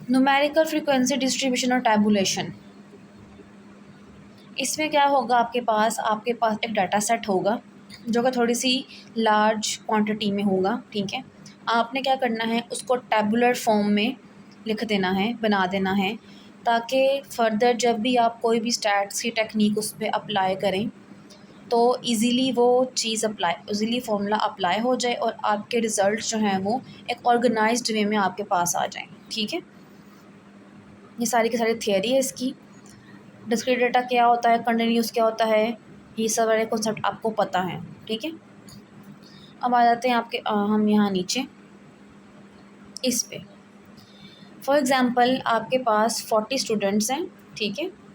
Numerical frequency distribution और tabulation. इसमें क्या होगा, आपके पास एक डाटा सेट होगा जो कि थोड़ी सी लार्ज क्वांटिटी में होगा, ठीक है। आपने क्या करना है, उसको टैबुलर फॉर्म में लिख देना है, बना देना है, ताकि फर्दर जब भी आप कोई भी स्टैट्स की टेक्निक उस पर अप्लाई करें तो इजीली वो चीज़ इजीली फार्मूला अप्लाई हो जाए और आपके रिज़ल्ट जो हैं वो एक ऑर्गेनाइज्ड वे में आपके पास आ जाएं, ठीक है। ये सारी की सारी थियरी है इसकी। डिस्क्रीट डेटा क्या होता है, कंटिन्यूस क्या होता है, ये सब वाले कॉन्सेप्ट आपको पता है, ठीक है। अब आ जाते हैं हम यहाँ नीचे इस पे। फॉर एग्ज़ाम्पल आपके पास 40 स्टूडेंट्स हैं, ठीक है।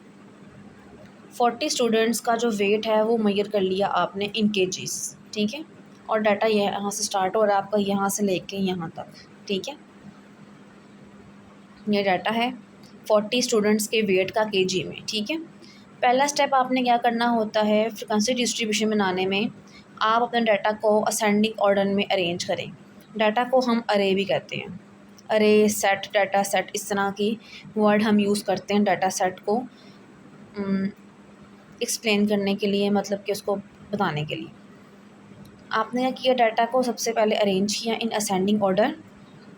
40 स्टूडेंट्स का जो वेट है वो मेजर कर लिया आपने इन केजीज़, ठीक है। और डाटा यहाँ से स्टार्ट हो रहा है आपका, यहाँ से लेके यहाँ तक, ठीक है। ये डाटा है 40 स्टूडेंट्स के वेट का केजी में, ठीक है। पहला स्टेप आपने क्या करना होता है, फ्रीक्वेंसी डिस्ट्रीब्यूशन बनाने में आप अपने डाटा को असेंडिंग ऑर्डर में अरेंज करें। डाटा को हम अरे भी कहते हैं, अरे सेट, डाटा सेट, इस तरह की वर्ड हम यूज़ करते हैं डाटा सेट को एक्सप्लेन करने के लिए, मतलब कि उसको बताने के लिए। आपने क्या किया, डाटा को सबसे पहले अरेंज किया इन असेंडिंग ऑर्डर।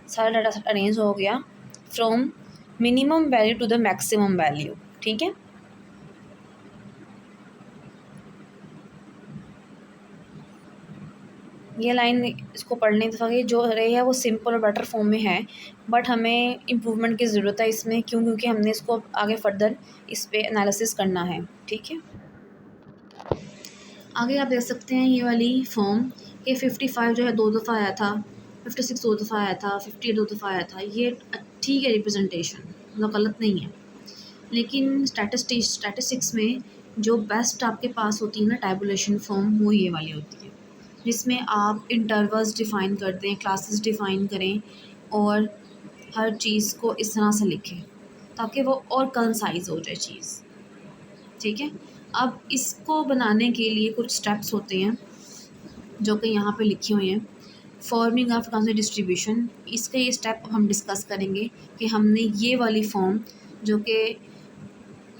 सारा डाटा सेट अरेंज हो गया from minimum value to the maximum value, ठीक है। ये लाइन इसको पढ़ने की जो रही है वो सिंपल और बेटर फॉर्म में है, बट हमें इम्प्रूवमेंट की ज़रूरत है इसमें, क्योंकि हमने इसको आगे फर्दर इस पे एनालिसिस करना है, ठीक है। आगे आप देख सकते हैं ये वाली फॉर्म कि 55 जो है 2 दफ़ा आया था, 56 2 दफ़ा आया था, 58 2 दफ़ा आया था। ये ठीक है रिप्रेजेंटेशन, मतलब गलत नहीं है। लेकिन स्टैटिस्टिक्स में जो बेस्ट आपके पास होती है ना टैबुलेशन फॉर्म, वो ये वाली होती है, जिसमें आप इंटरवल्स डिफ़ाइन कर दें, क्लासेस डिफ़ाइन करें और हर चीज़ को इस तरह से लिखें ताकि वो और कंसाइज हो जाए चीज़, ठीक है। अब इसको बनाने के लिए कुछ स्टेप्स होते हैं जो कि यहाँ पे लिखे हुए हैं। फॉर्मिंग ऑफ फ्रीक्वेंसी डिस्ट्रीब्यूशन, इसके ये स्टेप हम डिस्कस करेंगे कि हमने ये वाली फॉर्म जो कि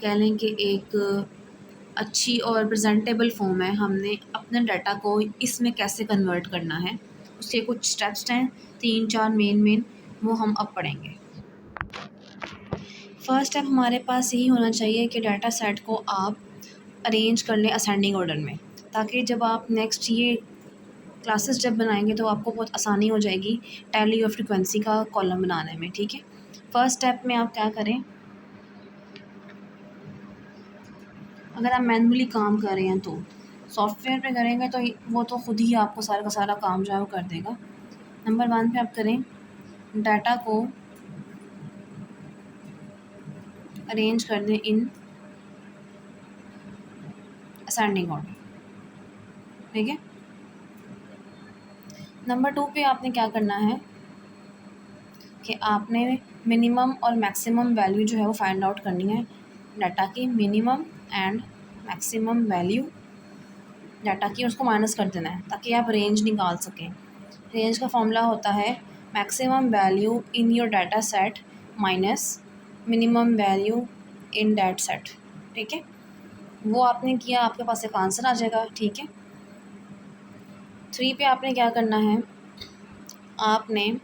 कह लें कि एक अच्छी और प्रेजेंटेबल फॉर्म है, हमने अपने डाटा को इसमें कैसे कन्वर्ट करना है, उसके कुछ स्टेप्स हैं 3-4 मेन, वो हम अब पढ़ेंगे। फर्स्ट स्टेप हमारे पास यही होना चाहिए कि डाटा सेट को आप अरेंज कर लें असेंडिंग ऑर्डर में, ताकि जब आप नेक्स्ट ये क्लासेस जब बनाएंगे तो आपको बहुत आसानी हो जाएगी टैली और फ्रीक्वेंसी का कॉलम बनाने में, ठीक है। फर्स्ट स्टेप में आप क्या करें, अगर आप मैनुअली काम कर रहे हैं तो सॉफ्टवेयर पे करेंगे तो वो तो खुद ही आपको सारा का सारा काम जो है वो कर देगा। नंबर 1 पे आप करें, डाटा को अरेंज कर दें इन असेंडिंग ऑर्डर, ठीक है। नंबर 2 पे आपने क्या करना है कि आपने मिनिमम और मैक्सिमम वैल्यू जो है वो फाइंड आउट करनी है, डाटा की minimum and maximum value data की, उसको माइनस कर देना है ताकि आप रेंज निकाल सकें। रेंज का फॉर्मूला होता है maximum value in your data set minus minimum value in that set, ठीक है। वो आपने किया, आपके पास एक आंसर आ जाएगा, ठीक है। 3 पे आपने क्या करना है, आपने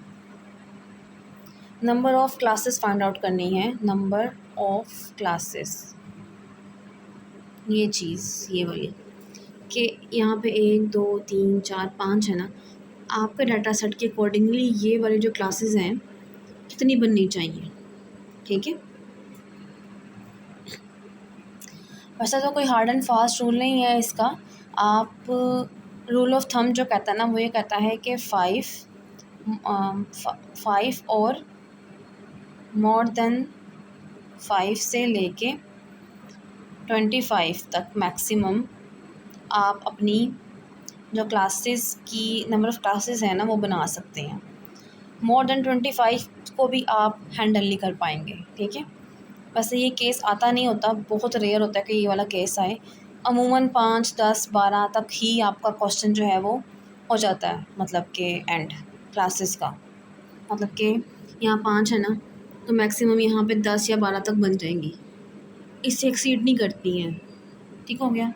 number of classes find out करनी है, नंबर ऑफ़ क्लासेस, ये चीज़ ये वाली कि यहाँ पे 1 2 3 4 5 है ना, आपके डाटा सेट के अकॉर्डिंगली ये वाली जो क्लासेस हैं कितनी बननी चाहिए, ठीक है। वैसे तो कोई हार्ड एंड फास्ट रूल नहीं है इसका, आप रूल ऑफ थंब जो कहता है ना वो ये कहता है कि 5 और मोर देन 5 से लेके 25 तक मैक्सिमम आप अपनी जो क्लासेस की नंबर ऑफ़ क्लासेस है ना वो बना सकते हैं। मोर देन 25 को भी आप हैंडल नहीं कर पाएंगे, ठीक है। वैसे ये केस आता नहीं होता, बहुत रेयर होता है कि ये वाला केस आए। अमूमन 5 10 12 तक ही आपका क्वेश्चन जो है वो हो जाता है, मतलब कि एंड क्लासेस का, मतलब कि यहाँ 5 है ना, तो मैक्सिमम यहाँ पे 10 या 12 तक बन जाएंगी, इससे एक्सीड नहीं करती हैं। ठीक हो गया।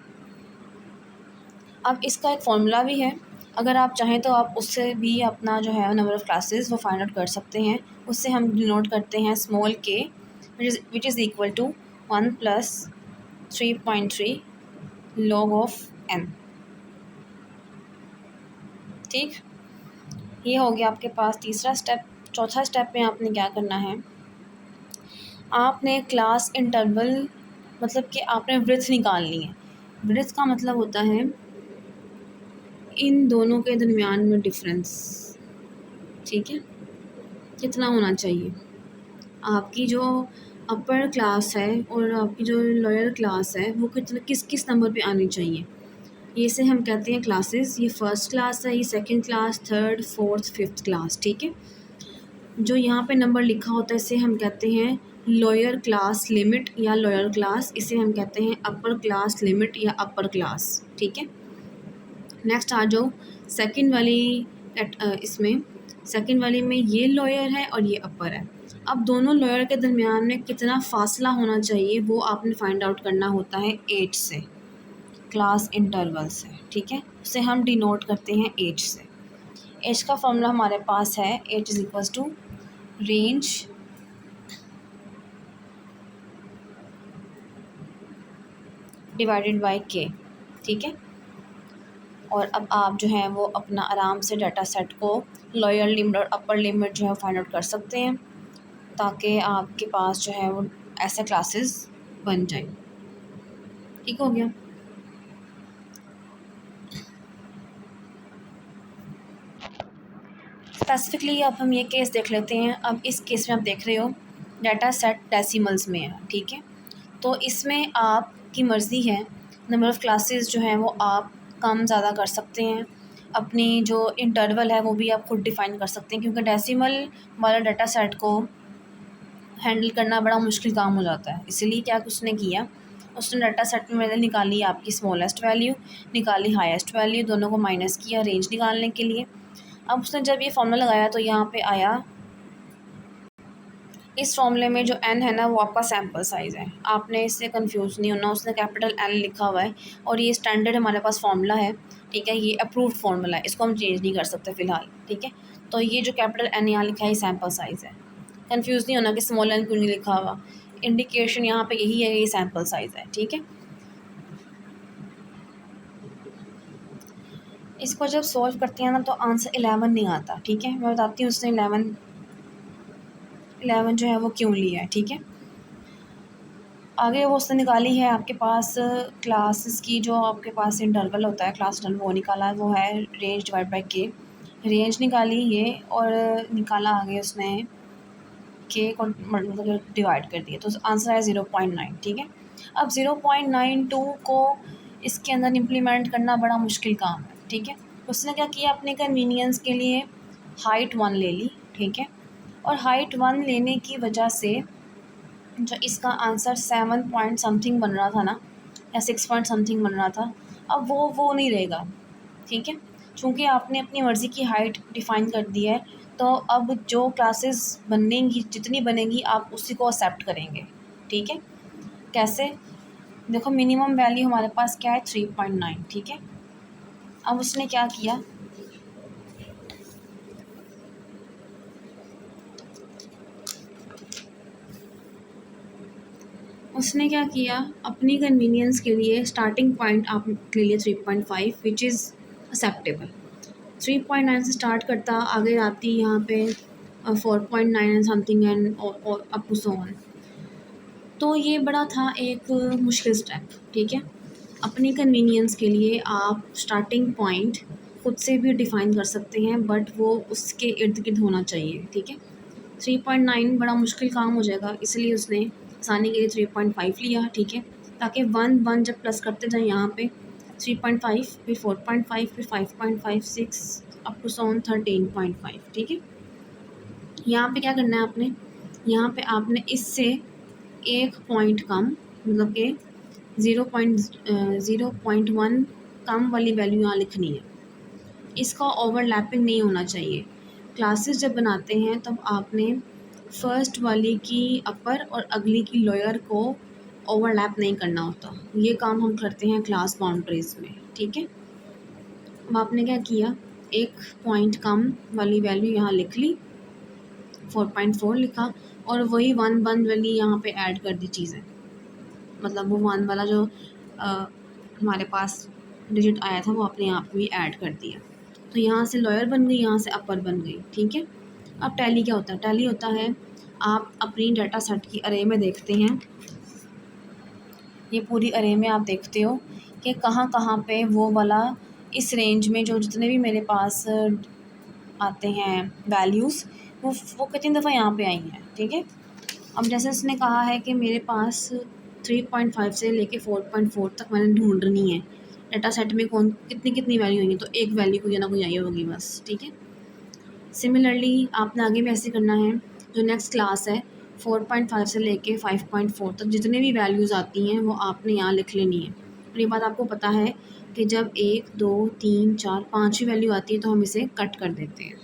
अब इसका एक फॉर्मूला भी है, अगर आप चाहें तो आप उससे भी अपना जो है नंबर ऑफ़ क्लासेस वो फाइंड आउट कर सकते हैं। उससे हम डिनोट करते हैं small k which is equal to 1 plus 3.3 log of n। ठीक, ये हो गया आपके पास तीसरा स्टेप। चौथा स्टेप में आपने क्या करना है, आपने क्लास इंटरवल मतलब कि आपने वृत्त निकालनी है। वृत्त का मतलब होता है इन दोनों के दरमियान में डिफरेंस। ठीक है, कितना होना चाहिए, आपकी जो अपर क्लास है और आपकी जो लोअर क्लास है वो कितना किस किस नंबर पे आनी चाहिए। ये से हम कहते हैं क्लासेस, ये फर्स्ट क्लास है, ये second class, third, fourth, fifth class. ठीक है, जो यहाँ पे नंबर लिखा होता है इसे हम कहते हैं लोअर क्लास लिमिट या लोअर क्लास, इसे हम कहते हैं अपर क्लास लिमिट या अपर क्लास। ठीक है, नेक्स्ट आ जाओ सेकंड वाली इसमें सेकंड वाली में ये लोअर है और ये अपर है। अब दोनों लोअर के दरमियान में कितना फ़ासला होना चाहिए वो आपने फाइंड आउट करना होता है एज से, क्लास इंटरवल से। ठीक है, उसे हम डिनोट करते हैं एज से। एज का फॉर्मूला हमारे पास है h is equals to range divided by k. ठीक है, और अब आप जो है वो अपना आराम से डाटा सेट को लोअर लिमिट और अपर लिमिट जो है फाइंड आउट कर सकते हैं, ताकि आपके पास जो है वो ऐसे क्लासेस बन जाए। ठीक हो गया। स्पेसिफिकली अब हम ये केस देख लेते हैं। अब इस केस में आप देख रहे हो डाटा सेट डेसिमल्स में है। ठीक है, तो इसमें आपकी मर्ज़ी है, नंबर ऑफ़ क्लासेस जो हैं वो आप कम ज़्यादा कर सकते हैं। अपनी जो इंटरवल है वो भी आप खुद डिफ़ाइन कर सकते हैं, क्योंकि डेसिमल वाला डाटा सेट को हैंडल करना बड़ा मुश्किल काम हो जाता है। इसीलिए क्या उसने किया, उसने डाटा सेट में मैंने निकाली आपकी स्मॉलेस्ट वैल्यू, निकाली हाईएस्ट वैल्यू, दोनों को माइनस किया रेंज निकालने के लिए। अब उसने जब ये फॉर्मूला लगाया तो यहाँ पे आया, इस फॉर्मूले में जो n है ना वो आपका सैम्पल साइज़ है, आपने इससे कंफ्यूज नहीं होना। उसने कैपिटल N लिखा हुआ है और ये स्टैंडर्ड हमारे पास फार्मूला है। ठीक है, ये अप्रूव्ड फार्मूला है, इसको हम चेंज नहीं कर सकते फ़िलहाल। ठीक है, तो ये जो कैपिटल N यहाँ लिखा है ये सैम्पल साइज़ है। कंफ्यूज नहीं होना कि स्मॉल n क्यों नहीं लिखा हुआ, इंडिकेशन यहाँ पे यही है, ये सैम्पल साइज़ है। ठीक है, इसको जब सॉल्व करते हैं ना तो आंसर 11 नहीं आता। ठीक है, मैं बताती हूँ उसने 11 जो है वो क्यों लिया है। ठीक है, आगे वो उसने निकाली है आपके पास क्लासेस की, जो आपके पास इंटरवल होता है क्लास इंटरवल वो निकाला है, वो है रेंज डिवाइड बाय के। रेंज निकाली ये और निकाला आगे उसने के को मतलब डिवाइड कर दिया, तो आंसर है 0.9। ठीक है, अब 0.92 को इसके अंदर इम्प्लीमेंट करना बड़ा मुश्किल काम है। ठीक है, उसने क्या किया, अपने कन्वीनियंस के लिए हाइट 1 ले ली। ठीक है, और हाइट 1 लेने की वजह से जो इसका आंसर 7 पॉइंट समथिंग बन रहा था ना, या 6 पॉइंट समथिंग बन रहा था, अब वो नहीं रहेगा। ठीक है, चूँकि आपने अपनी मर्ज़ी की हाइट डिफ़ाइन कर दी है, तो अब जो क्लासेस बनेंगी जितनी बनेंगी आप उसी को एक्सेप्ट करेंगे। ठीक है, कैसे, देखो मिनिमम वैल्यू हमारे पास क्या है 3.9। ठीक है, अब उसने क्या किया, उसने क्या किया, अपनी कन्वीनियंस के लिए स्टार्टिंग पॉइंट आप ले लिए 3.5 विच इज़ एक्सेप्टेबल। 3.9 से स्टार्ट करता आगे आती यहाँ पे 4.9 एंड समथिंग एंड और अप टू सो ऑन। तो ये बड़ा था एक मुश्किल स्टेप। ठीक है, अपनी कन्वीनियंस के लिए आप स्टार्टिंग पॉइंट खुद से भी डिफ़ाइन कर सकते हैं, बट वो उसके इर्द गिर्द होना चाहिए। ठीक है, 3.9 बड़ा मुश्किल काम हो जाएगा, इसलिए उसने आसानी के लिए 3.5 लिया। ठीक है, ताकि 1 जब प्लस करते जाएँ यहाँ पे 3.5 फिर 4.5 फिर 5.5 6 अप टू ऑन 13.5। ठीक है, यहाँ पे क्या करना है आपने, यहाँ पे आपने इससे एक पॉइंट कम मतलब कि 0.1 कम वाली वैल्यू यहाँ लिखनी है। इसका ओवरलैपिंग नहीं होना चाहिए। क्लासेस जब बनाते हैं तब आपने फर्स्ट वाली की अपर और अगली की लोअर को ओवरलैप नहीं करना होता। ये काम हम करते हैं क्लास बाउंड्रीज़ में, ठीक है। अब आपने क्या किया, एक पॉइंट कम वाली वैल्यू यहाँ लिख ली, 4.4 लिखा, और वही 1 वाली यहाँ पे ऐड कर दी चीज़ें, मतलब वो 1 वाला जो हमारे पास डिजिट आया था वो अपने आप भी ऐड कर दिया। तो यहाँ से लोअर बन गई, यहाँ से अपर बन गई, ठीक है। अब टैली क्या होता है? टैली होता है, आप अपनी डाटा सेट की अरे में देखते हैं, ये पूरी अरे में आप देखते हो कि कहाँ कहाँ पे वो वाला इस रेंज में जो जितने भी मेरे पास आते हैं वैल्यूज़, वो कितनी दफ़ा यहाँ पे आई हैं, ठीक है। अब जैसे उसने कहा है कि मेरे पास 3.5 से लेके 4.4 तक मैंने ढूंढनी है, डाटा सेट में कौन कितनी कितनी वैल्यू होंगी, तो एक वैल्यू कोई ना कोई आई होगी बस, ठीक है। सिमिलरली आपने आगे भी ऐसे करना है, जो नेक्स्ट क्लास है 4.5 से लेके 5.4 तक जितने भी वैल्यूज़ आती हैं वो आपने यहाँ लिख लेनी है। और ये बात आपको पता है कि जब 1 2 3 4 5 वैल्यू आती है तो हम इसे कट कर देते हैं।